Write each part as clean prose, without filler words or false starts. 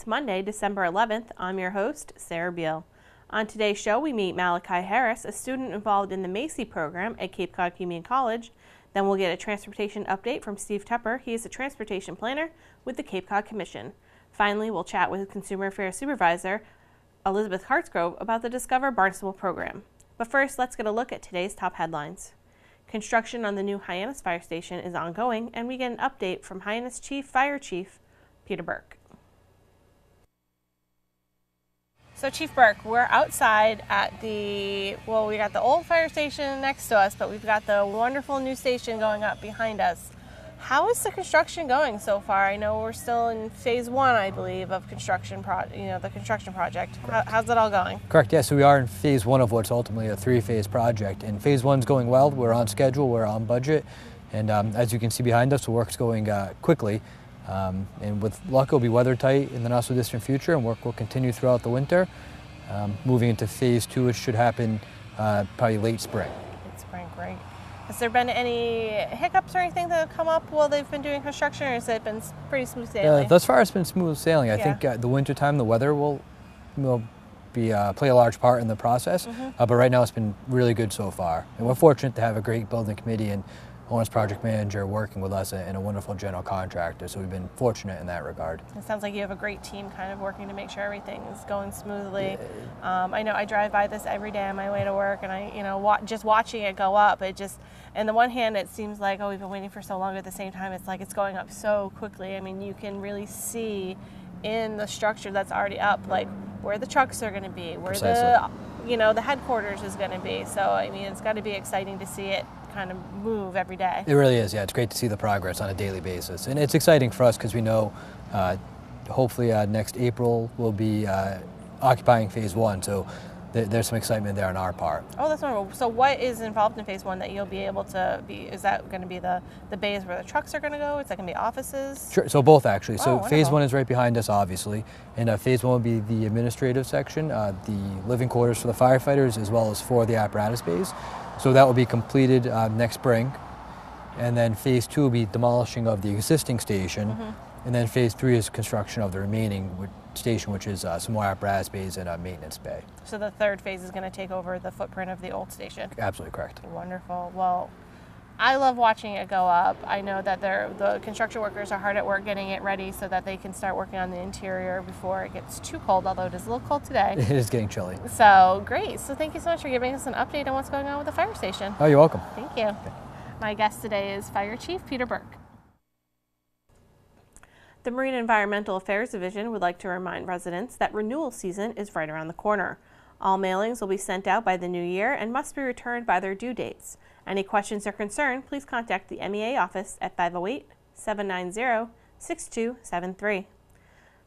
It's Monday, December 11th. I'm your host, Sarah Beal. On today's show, we meet Malachi Harris, a student involved in the Macy program at Cape Cod Community College. Then we'll get a transportation update from Steve Tupper. He is a transportation planner with the Cape Cod Commission. Finally, we'll chat with Consumer Affairs Supervisor Elizabeth Hartsgrove about the Discover Barnstable program. But first, let's get a look at today's top headlines. Construction on the new Hyannis Fire Station is ongoing, and we get an update from Hyannis Fire Chief Peter Burke. So Chief Burke, we're outside at we got the old fire station next to us, but we've got the wonderful new station going up behind us. How is the construction going so far? I know we're still in phase one, I believe, of construction the construction project. How's it all going? Correct, yeah, so we are in phase one of what's ultimately a three-phase project. And phase one's going well, we're on schedule, we're on budget. And as you can see behind us, the work's going quickly. And with luck, it'll be weather tight in the not so distant future, and work will continue throughout the winter. Moving into phase two, which should happen probably late spring. Late spring, great. Has there been any hiccups or anything that have come up while they've been doing construction, or has it been pretty smooth sailing? Thus far, it's been smooth sailing. I think the winter time, the weather will play a large part in the process. But right now, it's been really good so far, and we're fortunate to have a great building committee and owner's project manager working with us and a wonderful general contractor, so we've been fortunate in that regard. It sounds like you have a great team kind of working to make sure everything is going smoothly. I know I drive by this every day on my way to work, and just watching it go up, on the one hand it seems like, we've been waiting for so long, at the same time it's like it's going up so quickly. I mean, you can really see in the structure that's already up, like where the trucks are going to be, where the headquarters is going to be. So I mean, it's got to be exciting to see it kind of move every day. It really is, yeah. It's great to see the progress on a daily basis. And it's exciting for us because we know hopefully next April we'll be occupying phase one. So there's some excitement there on our part. Oh, that's wonderful. So what is involved in phase one that you'll be able to be, is that going to be the bays where the trucks are going to go? Is that going to be offices? Sure, so both actually. So wonderful. Phase one is right behind us, obviously. And phase one will be the administrative section, the living quarters for the firefighters, as well as for the apparatus bays. So that will be completed next spring. And then phase two will be demolishing of the existing station. And then phase three is construction of the remaining station, which is some more apparatus bays and a maintenance bay. So the third phase is going to take over the footprint of the old station? Absolutely correct. Wonderful. Well, I love watching it go up. I know that the construction workers are hard at work getting it ready so that they can start working on the interior before it gets too cold, although it is a little cold today. It is getting chilly. So great. So thank you so much for giving us an update on what's going on with the fire station. Oh, you're welcome. Thank you. Okay. My guest today is Fire Chief Peter Burke. The Marine Environmental Affairs Division would like to remind residents that renewal season is right around the corner. All mailings will be sent out by the new year and must be returned by their due dates. Any questions or concern, please contact the MEA office at 508-790-6273.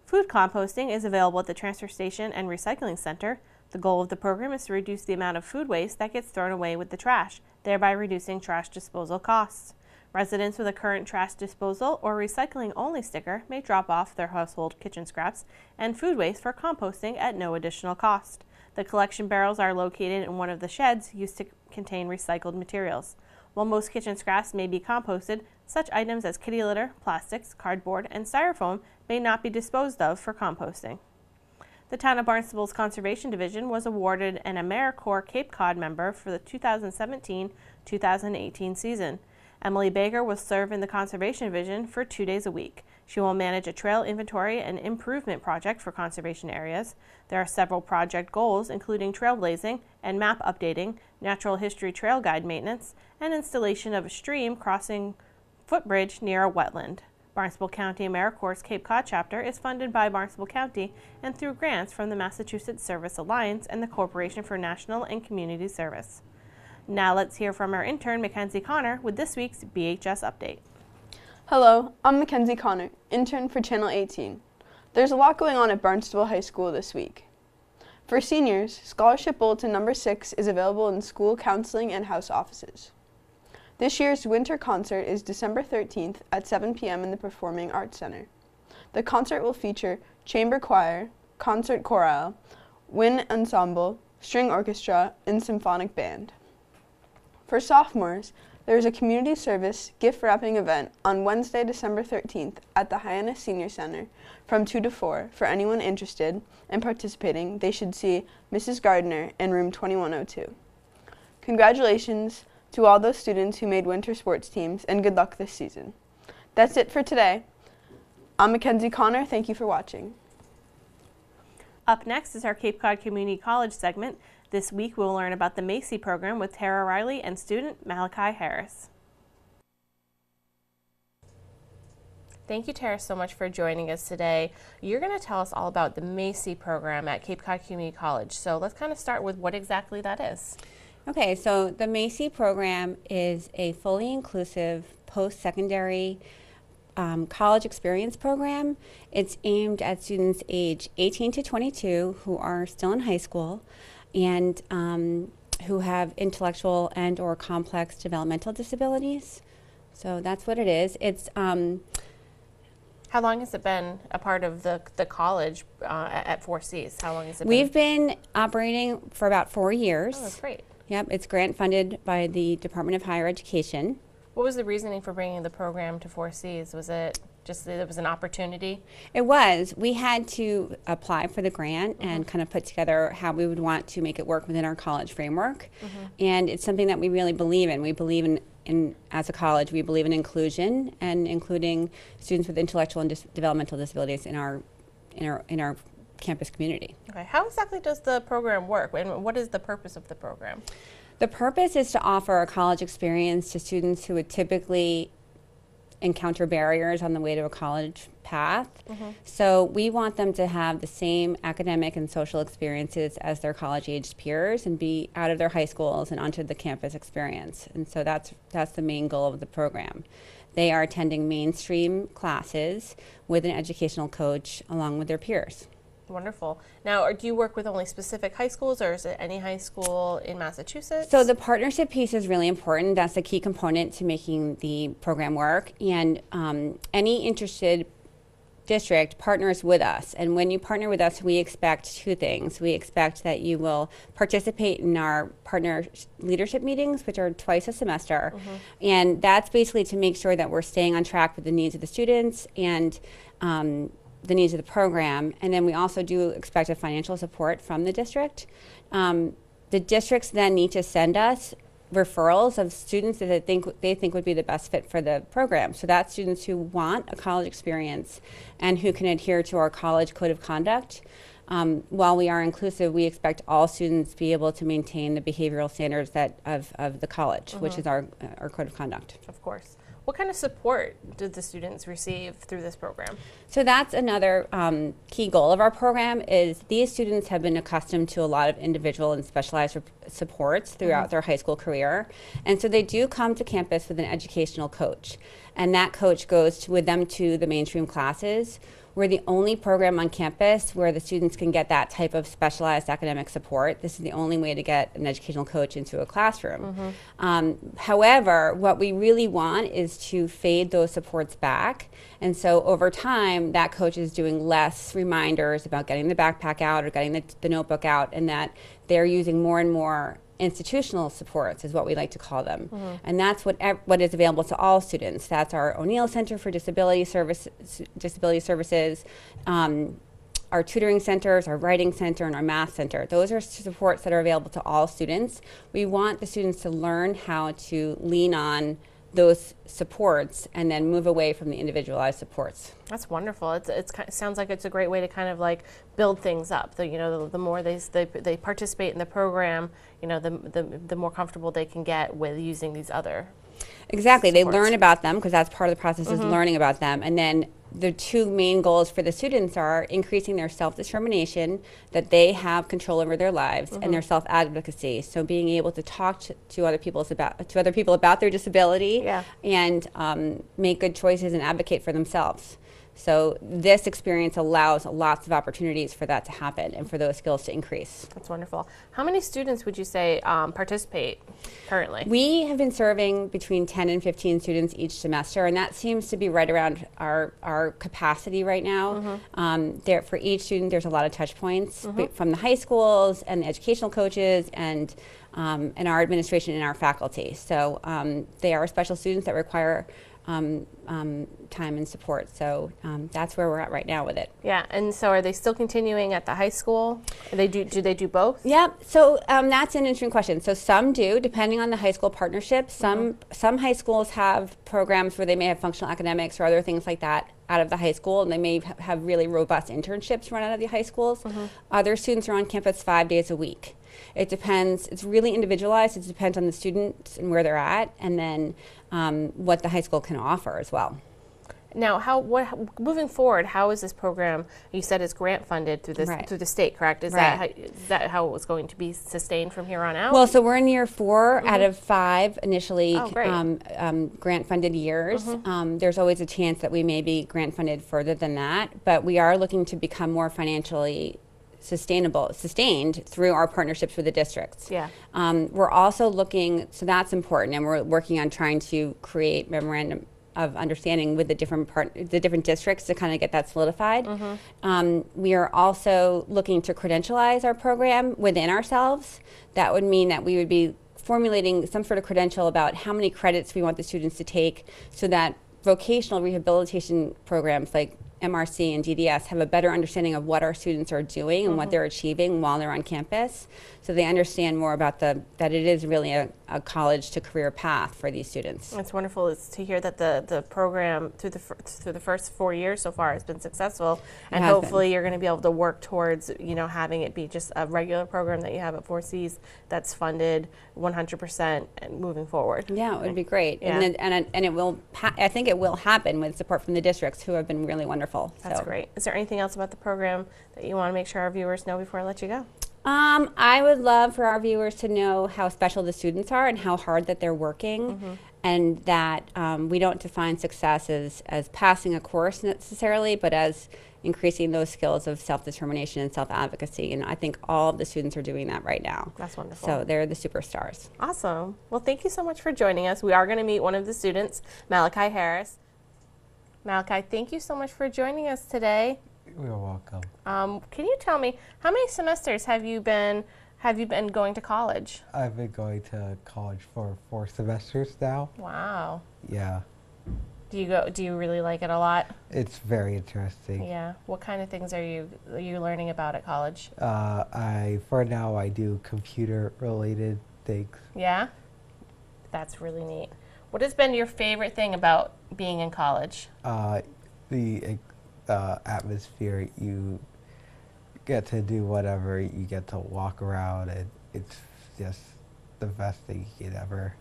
Food composting is available at the transfer station and recycling center. The goal of the program is to reduce the amount of food waste that gets thrown away with the trash, thereby reducing trash disposal costs. Residents with a current trash disposal or recycling only sticker may drop off their household kitchen scraps and food waste for composting at no additional cost. The collection barrels are located in one of the sheds used to contain recycled materials. While most kitchen scraps may be composted, such items as kitty litter, plastics, cardboard, and styrofoam may not be disposed of for composting. The Town of Barnstable's Conservation Division was awarded an AmeriCorps Cape Cod member for the 2017-2018 season. Emily Baker will serve in the Conservation Division for 2 days a week. She will manage a trail inventory and improvement project for conservation areas. There are several project goals, including trailblazing and map updating, natural history trail guide maintenance, and installation of a stream crossing footbridge near a wetland. Barnstable County AmeriCorps' Cape Cod chapter is funded by Barnstable County and through grants from the Massachusetts Service Alliance and the Corporation for National and Community Service. Now let's hear from our intern, Mackenzie Connor, with this week's BHS Update. Hello, I'm Mackenzie Connor, intern for Channel 18. There's a lot going on at Barnstable High School this week. For seniors, Scholarship Bulletin number 6 is available in school counseling and house offices. This year's winter concert is December 13th at 7 p.m. in the Performing Arts Center. The concert will feature chamber choir, concert chorale, wind ensemble, string orchestra, and symphonic band. For sophomores, There is a community service gift wrapping event on Wednesday, December 13th at the Hyannis Senior Center from 2 to 4. For anyone interested in participating, they should see Mrs. Gardner in room 2102. Congratulations to all those students who made winter sports teams, and good luck this season. That's it for today. I'm Mackenzie Connor. Thank you for watching. Up next is our Cape Cod Community College segment. This week we'll learn about the Macy program with Tara Riley and student Malachi Harris. Thank you, Tara, so much for joining us today. You're going to tell us all about the Macy program at Cape Cod Community College. So let's kind of start with what exactly that is. Okay, so the Macy program is a fully inclusive post-secondary college experience program. It's aimed at students age 18 to 22 who are still in high school and who have intellectual and or complex developmental disabilities. So that's what it is. It's how long has it been a part of the college at 4Cs? How long has it We've been operating for about 4 years. Oh, that's great. Yep, it's grant funded by the Department of Higher Education. What was the reasoning for bringing the program to 4Cs? Was it just that it was an opportunity? It was. We had to apply for the grant and kind of put together how we would want to make it work within our college framework. And it's something that we really believe in. We believe in as a college, we believe in inclusion and including students with intellectual and developmental disabilities in our campus community. Okay. How exactly does the program work, and what is the purpose of the program? The purpose is to offer a college experience to students who would typically encounter barriers on the way to a college path. So we want them to have the same academic and social experiences as their college-aged peers and be out of their high schools and onto the campus experience. And so that's the main goal of the program. They are attending mainstream classes with an educational coach along with their peers. Wonderful. Now, do you work with only specific high schools, or is it any high school in Massachusetts? So the partnership piece is really important. That's a key component to making the program work. And any interested district partners with us. And when you partner with us, we expect two things. We expect that you will participate in our partner leadership meetings, which are twice a semester. And that's basically to make sure that we're staying on track with the needs of the students and the needs of the program. And then we also do expect a financial support from the district. The districts then need to send us referrals of students that they think would be the best fit for the program. So that's students who want a college experience and who can adhere to our college code of conduct. While we are inclusive, we expect all students to be able to maintain the behavioral standards of the college, which is our code of conduct. Of course. What kind of support did the students receive through this program? So that's another key goal of our program is these students have been accustomed to a lot of individual and specialized supports throughout their high school career. And so they do come to campus with an educational coach. And that coach goes with them to the mainstream classes. We're the only program on campus where the students can get that type of specialized academic support. This is the only way to get an educational coach into a classroom. However, what we really want is to fade those supports back. And so over time, that coach is doing less reminders about getting the backpack out or getting the notebook out, and that they're using more and more institutional supports is what we like to call them. And that's what is available to all students. That's our O'Neill Center for Disability Services, our tutoring centers, our writing center, and our math center. Those are supports that are available to all students. We want the students to learn how to lean on those supports and then move away from the individualized supports. That's wonderful. It sounds like it's a great way to kind of like build things up. The more they participate in the program, the more comfortable they can get with using these other Exactly. supports. They learn about them because that's part of the process is learning about them. And then the two main goals for the students are increasing their self-determination, that they have control over their lives, and their self-advocacy. So being able to talk to other people about their disability and make good choices and advocate for themselves. So this experience allows lots of opportunities for that to happen and for those skills to increase. That's wonderful. How many students would you say participate currently? We have been serving between 10 and 15 students each semester, and that seems to be right around our capacity right now. For each student, there's a lot of touch points from the high schools and the educational coaches and our administration and our faculty. So they are special students that require time and support. So that's where we're at right now with it. Yeah, and so are they still continuing at the high school? Do they do both? Yeah, so that's an interesting question. So some do, depending on the high school partnership. Some high schools have programs where they may have functional academics or other things like that out of the high school, and they may have really robust internships run out of the high schools. Other students are on campus 5 days a week. It depends. It's really individualized. It depends on the students and where they're at, and then what the high school can offer as well. Now, moving forward, how is this program? You said it's grant funded through this through the state, correct? Is that how it was going to be sustained from here on out? Well, so we're in year 4 out of 5 initially grant funded years. There's always a chance that we may be grant funded further than that, but we are looking to become more financially sustained through our partnerships with the districts. Yeah. We're also looking, so that's important, and we're working on trying to create memorandum of understanding with the different districts to kind of get that solidified. We are also looking to credentialize our program within ourselves. That would mean that we would be formulating some sort of credential about how many credits we want the students to take so that vocational rehabilitation programs like MRC and DDS have a better understanding of what our students are doing and what they're achieving while they're on campus, so they understand more about that it is really a college to career path for these students. It's wonderful to hear that the program through the first 4 years so far has been successful, and hopefully you're going to be able to work towards having it be just a regular program that you have at 4Cs that's funded 100% and moving forward. Yeah, it would be great, and it will. I think it will happen with support from the districts, who have been really wonderful. That's great. Is there anything else about the program that you want to make sure our viewers know before I let you go? I would love for our viewers to know how special the students are and how hard that they're working, and that we don't define success as passing a course necessarily, but as increasing those skills of self-determination and self-advocacy. And I think all of the students are doing that right now. That's wonderful. So they're the superstars. Awesome. Well, thank you so much for joining us. We are going to meet one of the students, Malachi Harris. Malachi, thank you so much for joining us today. You're welcome. Can you tell me, how many semesters have you been going to college? I've been going to college for 4 semesters now. Wow. Yeah. Do you really like it a lot? It's very interesting. Yeah. What kind of things are you learning about at college? For now I do computer related things. Yeah? That's really neat. What has been your favorite thing about being in college? The atmosphere. You get to do whatever. You get to walk around, and it's just the best thing you could ever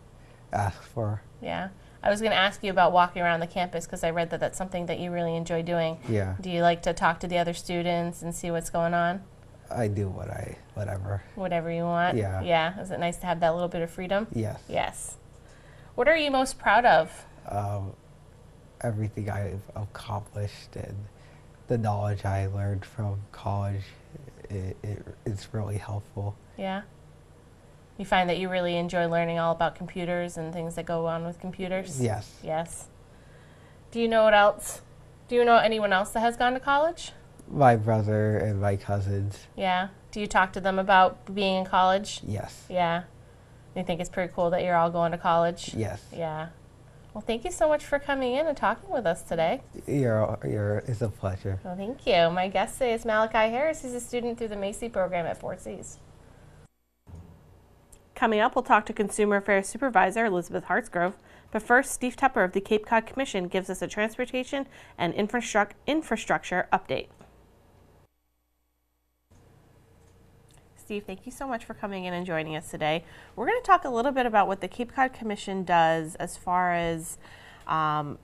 ask for. Yeah. I was going to ask you about walking around the campus because I read that that's something that you really enjoy doing. Yeah. Do you like to talk to the other students and see what's going on? I do whatever. Whatever you want? Yeah. Yeah. Is it nice to have that little bit of freedom? Yes. Yes. What are you most proud of? Everything I've accomplished and the knowledge I learned from college, it's really helpful. Yeah. You find that you really enjoy learning all about computers and things that go on with computers? Yes. Yes. Do you know what else? Do you know anyone else that has gone to college? My brother and my cousins. Yeah. Do you talk to them about being in college? Yes. Yeah. You think it's pretty cool that you're all going to college? Yes. Yeah. Well, thank you so much for coming in and talking with us today. It's a pleasure. Well, thank you. My guest today is Malachi Harris. He's a student through the Macy program at 4Cs. Coming up, we'll talk to Consumer Affairs Supervisor Elizabeth Hartsgrove. But first, Steve Tupper of the Cape Cod Commission gives us a transportation and infrastructure update. Steve, thank you so much for coming in and joining us today. We're going to talk a little bit about what the Cape Cod Commission does as far as how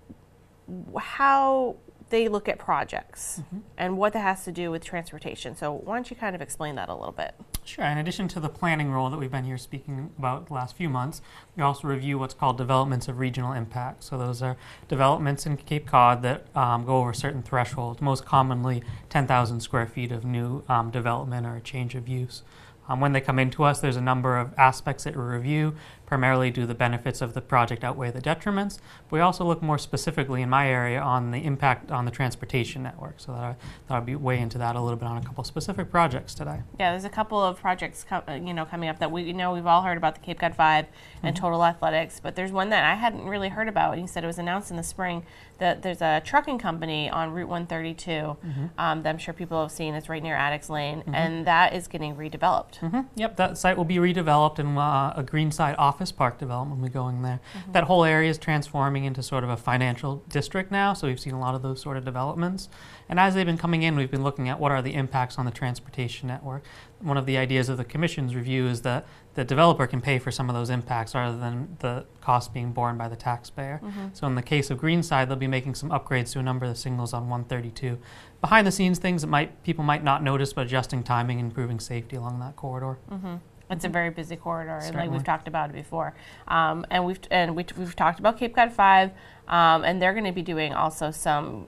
they look at projects and what that has to do with transportation. So why don't you kind of explain that a little bit? Sure. In addition to the planning role that we've been here speaking about the last few months, we also review what's called developments of regional impact. So those are developments in Cape Cod that go over certain thresholds, most commonly 10,000 square feet of new development or a change of use. When they come into us, there's a number of aspects that we review. Primarily, do the benefits of the project outweigh the detriments? But we also look more specifically in my area on the impact on the transportation network. So that'll be way into that a little bit on a couple specific projects today. Yeah, there's a couple of projects coming up that we've all heard about, the Cape Cod 5 and Total Athletics, but there's one that I hadn't really heard about. You said it was announced in the spring that there's a trucking company on Route 132 that I'm sure people have seen. It's right near Addicts Lane, and that is getting redeveloped. Yep, that site will be redeveloped in a Greenside office park development when we go in there. That whole area is transforming into sort of a financial district now, so we've seen a lot of those sort of developments. And as they've been coming in, we've been looking at what are the impacts on the transportation network. One of the ideas of the Commission's review is that the developer can pay for some of those impacts rather than the cost being borne by the taxpayer. So in the case of Greenside, they'll be making some upgrades to a number of the signals on 132. Behind the scenes things that people might not notice, but adjusting timing and improving safety along that corridor. It's a very busy corridor, and Certainly. like we've talked about it before. And we've talked about Cape Cod 5, and they're going to be doing also some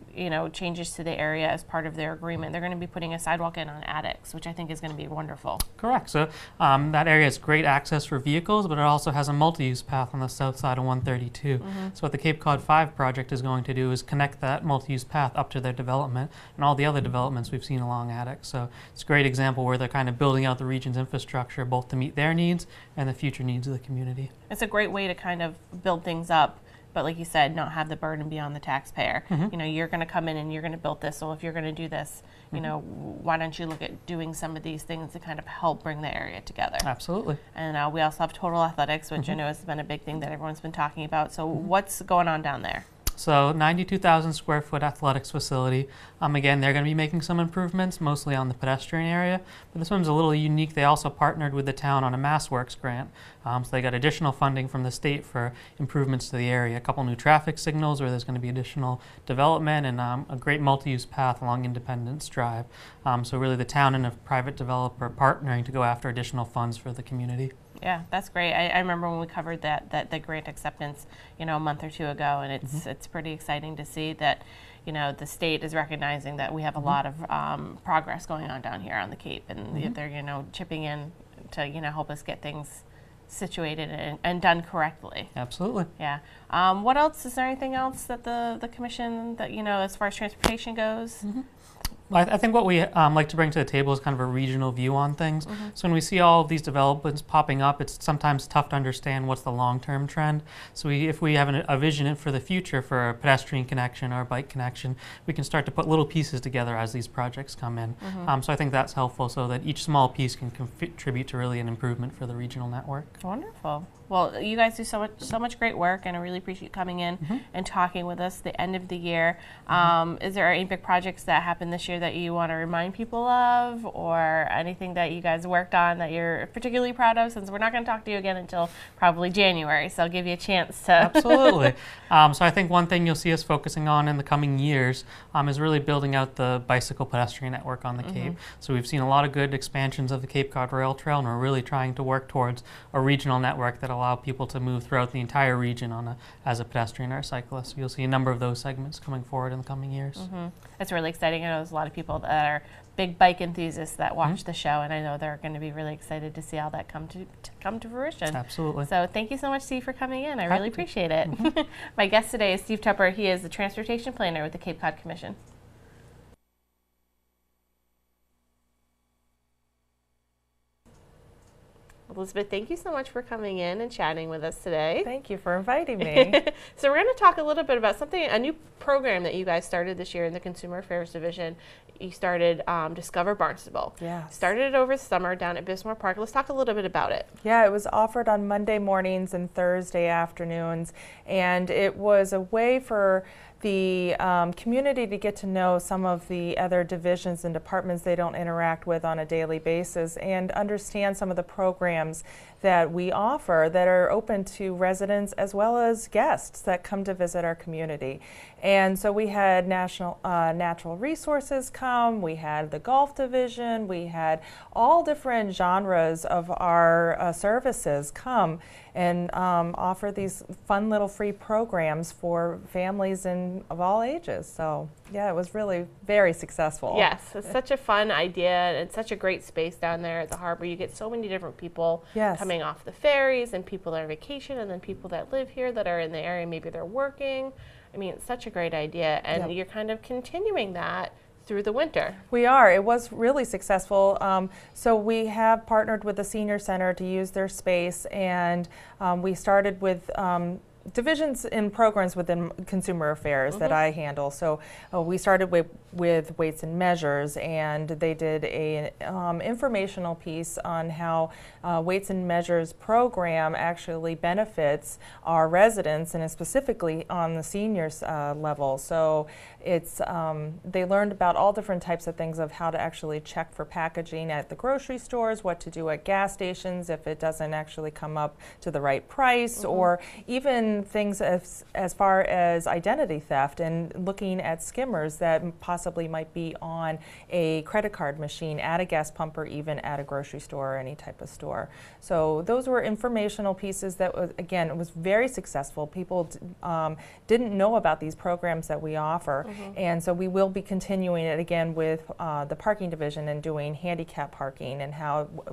changes to the area as part of their agreement. They're going to be putting a sidewalk in on Addicts, which I think is going to be wonderful. Correct. So that area has great access for vehicles, but it also has a multi-use path on the south side of 132. So what the Cape Cod 5 project is going to do is connect that multi-use path up to their development and all the other developments we've seen along Addicts. So it's a great example where they're kind of building out the region's infrastructure both to meet their needs and the future needs of the community. It's a great way to kind of build things up, but like you said, not have the burden be on the taxpayer. You're going to come in and you're going to build this, so if you're going to do this, why don't you look at doing some of these things to kind of help bring the area together? Absolutely. And we also have Total Athletics, which I know has been a big thing that everyone's been talking about. So what's going on down there? So 92,000 square foot athletics facility. Again, they're going to be making some improvements, mostly on the pedestrian area. But this one's a little unique. They also partnered with the town on a MassWorks grant. So they got additional funding from the state for improvements to the area. A couple new traffic signals where there's going to be additional development and a great multi-use path along Independence Drive. So really the town and a private developer partnering to go after additional funds for the community. Yeah, that's great. I remember when we covered that grant acceptance, a month or two ago, and it's pretty exciting to see that, the state is recognizing that we have a lot of progress going on down here on the Cape, and they're, chipping in to, help us get things situated and done correctly. Absolutely. Yeah. What else? Is there anything else that the commission that, as far as transportation goes? I think what we like to bring to the table is kind of a regional view on things. So when we see all of these developments popping up, it's sometimes tough to understand what's the long-term trend. So if we have a vision for the future for a pedestrian connection or a bike connection, we can start to put little pieces together as these projects come in. So I think that's helpful so that each small piece can contribute to really an improvement for the regional network. Wonderful. Well, you guys do so much great work, and I really appreciate you coming in and talking with us at the end of the year. Is there any big projects that happened this year that you want to remind people of, or anything that you guys worked on that you're particularly proud of, since we're not going to talk to you again until probably January, so I'll give you a chance to. Absolutely. So I think one thing you'll see us focusing on in the coming years is really building out the bicycle pedestrian network on the Cape. So we've seen a lot of good expansions of the Cape Cod Rail Trail, and we're really trying to work towards a regional network that allow people to move throughout the entire region as a pedestrian or a cyclist. So you'll see a number of those segments coming forward in the coming years. It's really exciting. I know there's a lot of people that are big bike enthusiasts that watch the show, and I know they're going to be really excited to see all that come to fruition. Absolutely. So thank you so much, Steve, for coming in. I really appreciate it. My guest today is Steve Tupper. He is the transportation planner with the Cape Cod Commission. Elizabeth, thank you so much for coming in and chatting with us today. Thank you for inviting me. So we're going to talk a little bit about a new program that you guys started this year in the Consumer Affairs Division. You started Discover Barnstable. Yeah. Started it over summer down at Bismarck Park. Let's talk a little bit about it. Yeah, it was offered on Monday mornings and Thursday afternoons, and it was a way for the community to get to know some of the other divisions and departments they don't interact with on a daily basis, and understand some of the programs that we offer that are open to residents as well as guests that come to visit our community. And so we had natural resources come, we had the golf division, we had all different genres of our services come and offer these fun little free programs for families of all ages. So yeah, it was really very successful. Yes, it's such a fun idea, and it's such a great space down there at the harbor. You get so many different people coming off the ferries, and people that are on vacation, and then people that live here that are in the area, maybe they're working. I mean, it's such a great idea, and you're kind of continuing that through the winter. We are. It was really successful. So we have partnered with the Senior Center to use their space, and we started with divisions in programs within consumer affairs that I handle. So we started with weights and measures, and they did a informational piece on how weights and measures program actually benefits our residents, and specifically on the seniors level. So it's they learned about all different types of things of how to actually check for packaging at the grocery stores, what to do at gas stations if it doesn't actually come up to the right price, or even things as far as identity theft and looking at skimmers that possibly might be on a credit card machine at a gas pump or even at a grocery store or any type of store. So those were informational pieces that was, again, it was very successful. People didn't know about these programs that we offer, and so we will be continuing it again with the parking division and doing handicap parking and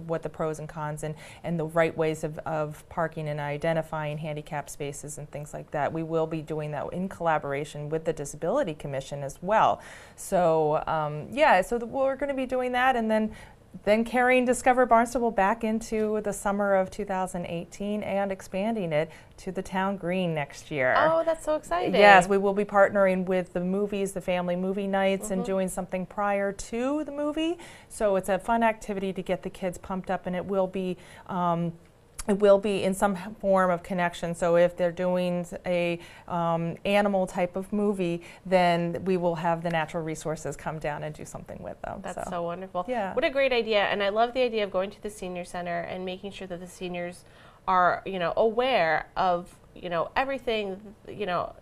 what the pros and cons and the right ways of parking and identifying handicap spaces and things like that. We will be doing that in collaboration with the Disability Commission as well. So yeah, so we're going to be doing that, and then carrying Discover Barnstable back into the summer of 2018 and expanding it to the town green next year. Oh, that's so exciting. Yes, we will be partnering with the movies, the family movie nights, and doing something prior to the movie. So it's a fun activity to get the kids pumped up, and it will be in some form of connection. So if they're doing a animal type of movie, then we will have the natural resources come down and do something with them. That's so wonderful. Yeah. What a great idea. And I love the idea of going to the senior center and making sure that the seniors are, aware of, everything,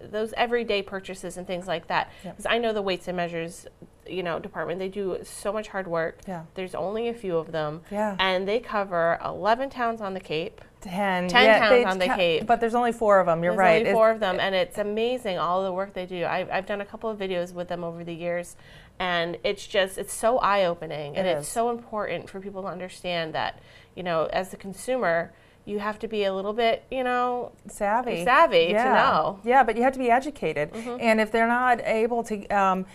those everyday purchases and things like that. Because I know the weights and measures, department, they do so much hard work. Yeah. There's only a few of them. Yeah. And they cover 11 towns on the Cape. 10 towns on the Cape. But there's only 4 of them, you're There's right. only 4 of them, and it's amazing all the work they do. I've done a couple of videos with them over the years, and it's so eye-opening, and it's so important for people to understand that, as the consumer, you have to be a little bit, savvy to know. Yeah, but you have to be educated. And if they're not able to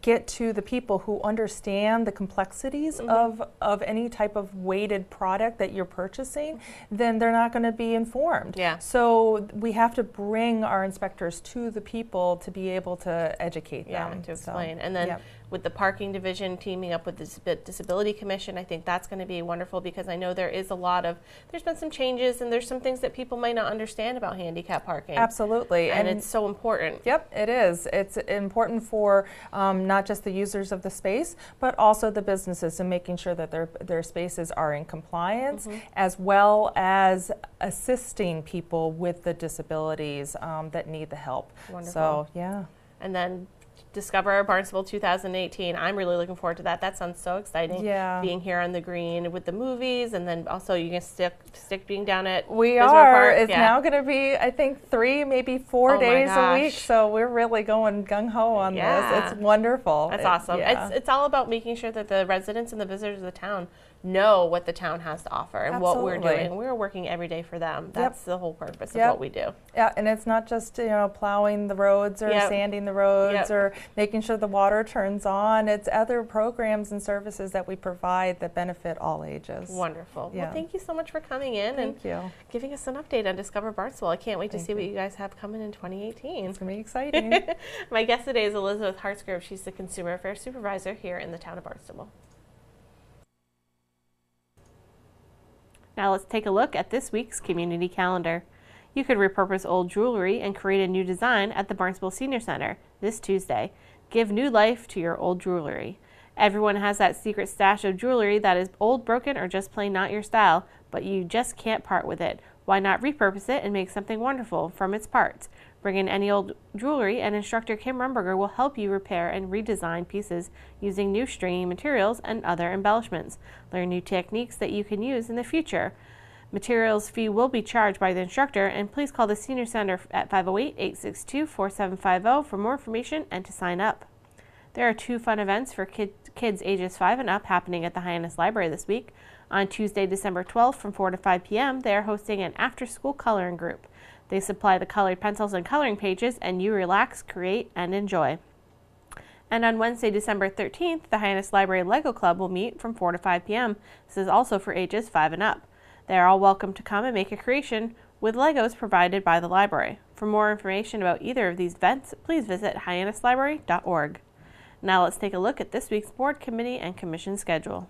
get to the people who understand the complexities of any type of weighted product that you're purchasing, then they're not going to be informed. Yeah. So we have to bring our inspectors to the people to be able to educate them. To explain. And then with the parking division teaming up with the Disability Commission, I think that's going to be wonderful, because I know there's been some changes, and there's some things that people might not understand about handicap parking. Absolutely. And it's so important. Yep, it is. It's important for not just the users of the space, but also the businesses, and making sure that their spaces are in compliance, as well as assisting people with the disabilities that need the help. Wonderful. So, yeah. And then Discover Barnstable 2018. I'm really looking forward to that. That sounds so exciting. Yeah. Being here on the green with the movies, and then also you can stick being down at We Bismarck are. Park. It's now going to be, I think, 3, maybe 4 days a week. So we're really going gung-ho on this. It's wonderful. That's awesome. It's all about making sure that the residents and the visitors of the town know what the town has to offer and what we're doing. We're working every day for them. That's the whole purpose of what we do. Yeah, and it's not just plowing the roads or sanding the roads or making sure the water turns on. It's other programs and services that we provide that benefit all ages. Wonderful. Well, thank you so much for coming in and giving us an update on Discover Barnstable. I can't wait to see what you guys have coming in 2018. It's going to be exciting. My guest today is Elizabeth Hartsgrove. She's the Consumer Affairs Supervisor here in the town of Barnstable. Now let's take a look at this week's community calendar. You could repurpose old jewelry and create a new design at the Barnstable Senior Center. this Tuesday. Give new life to your old jewelry. Everyone has that secret stash of jewelry that is old, broken, or just plain not your style, but you just can't part with it. Why not repurpose it and make something wonderful from its parts? Bring in any old jewelry and instructor Kim Rumberger will help you repair and redesign pieces using new stringy materials and other embellishments. Learn new techniques that you can use in the future. Materials fee will be charged by the instructor, and please call the Senior Center at 508-862-4750 for more information and to sign up. There are 2 fun events for kids ages 5 and up happening at the Hyannis Library this week. On Tuesday, December 12th from 4 to 5 p.m., they are hosting an after-school coloring group. They supply the colored pencils and coloring pages, and you relax, create, and enjoy. And on Wednesday, December 13th, the Hyannis Library Lego Club will meet from 4 to 5 p.m. This is also for ages 5 and up. They are all welcome to come and make a creation with Legos provided by the library. For more information about either of these events, please visit hyannislibrary.org. Now let's take a look at this week's board, committee, and commission schedule.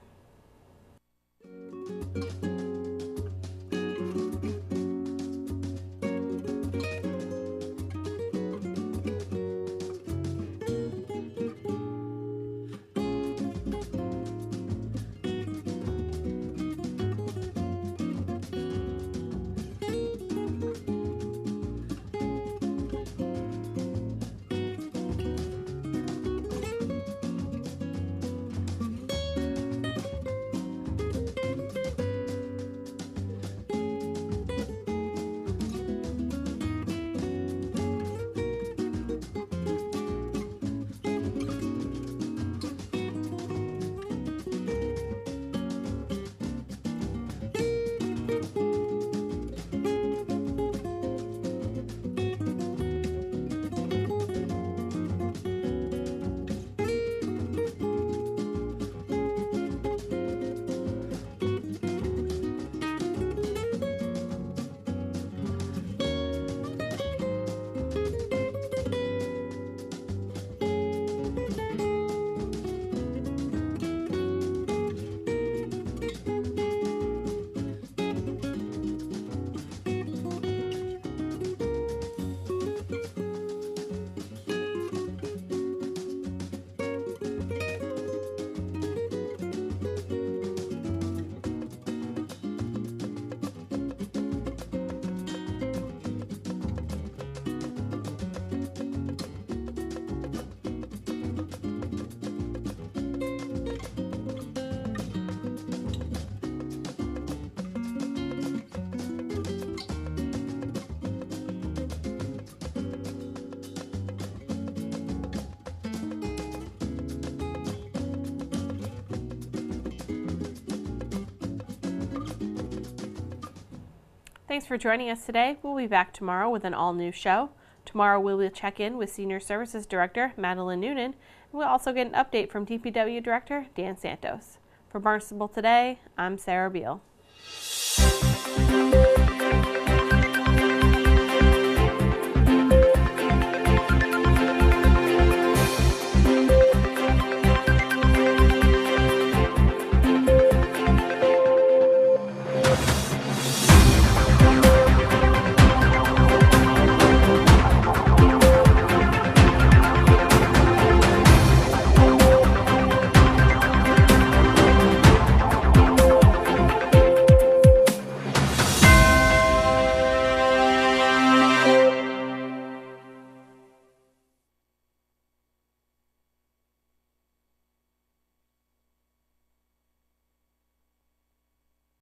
Thanks for joining us today. We'll be back tomorrow with an all-new show. Tomorrow we will check in with Senior Services Director Madeline Noonan, and we'll also get an update from DPW Director Dan Santos. For Barnstable Today, I'm Sarah Beal.